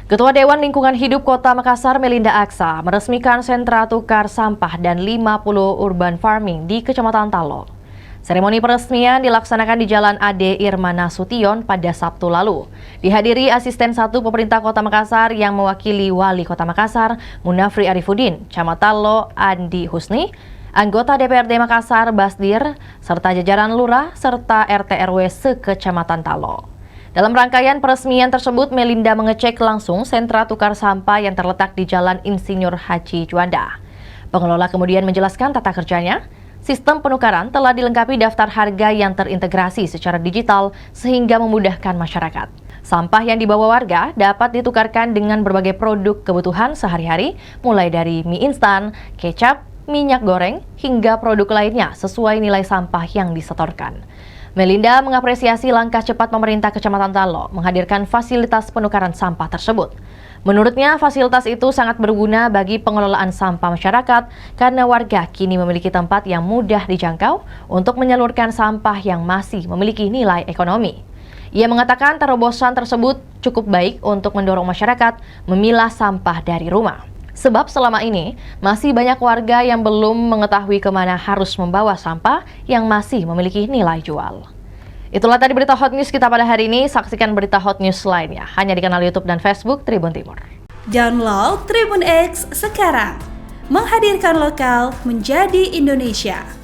Ketua Dewan Lingkungan Hidup Kota Makassar Melinda Aksa meresmikan sentra tukar sampah dan 50 urban farming di Kecamatan Talo. Seremoni peresmian dilaksanakan di Jalan Ade Irma Nasution pada Sabtu lalu. Dihadiri Asisten 1 Pemerintah Kota Makassar yang mewakili Wali Kota Makassar, Munafri Arifudin, Camat Talo Andi Husni, anggota DPRD Makassar Basdir, serta jajaran lurah serta RT RW se-Kecamatan Talo. Dalam rangkaian peresmian tersebut, Melinda mengecek langsung sentra tukar sampah yang terletak di Jalan Insinyur Haji Juanda. Pengelola kemudian menjelaskan tata kerjanya. Sistem penukaran telah dilengkapi daftar harga yang terintegrasi secara digital sehingga memudahkan masyarakat. Sampah yang dibawa warga dapat ditukarkan dengan berbagai produk kebutuhan sehari-hari, mulai dari mie instan, kecap, minyak goreng, hingga produk lainnya sesuai nilai sampah yang disetorkan. Melinda mengapresiasi langkah cepat pemerintah Kecamatan Talo menghadirkan fasilitas penukaran sampah tersebut. Menurutnya, fasilitas itu sangat berguna bagi pengelolaan sampah masyarakat karena warga kini memiliki tempat yang mudah dijangkau untuk menyalurkan sampah yang masih memiliki nilai ekonomi. Ia mengatakan terobosan tersebut cukup baik untuk mendorong masyarakat memilah sampah dari rumah. Sebab selama ini masih banyak warga yang belum mengetahui kemana harus membawa sampah yang masih memiliki nilai jual. Itulah tadi berita Hot News kita pada hari ini. Saksikan berita Hot News lainnya hanya di kanal YouTube dan Facebook Tribun Timur. Download Tribun X sekarang, menghadirkan lokal menjadi Indonesia.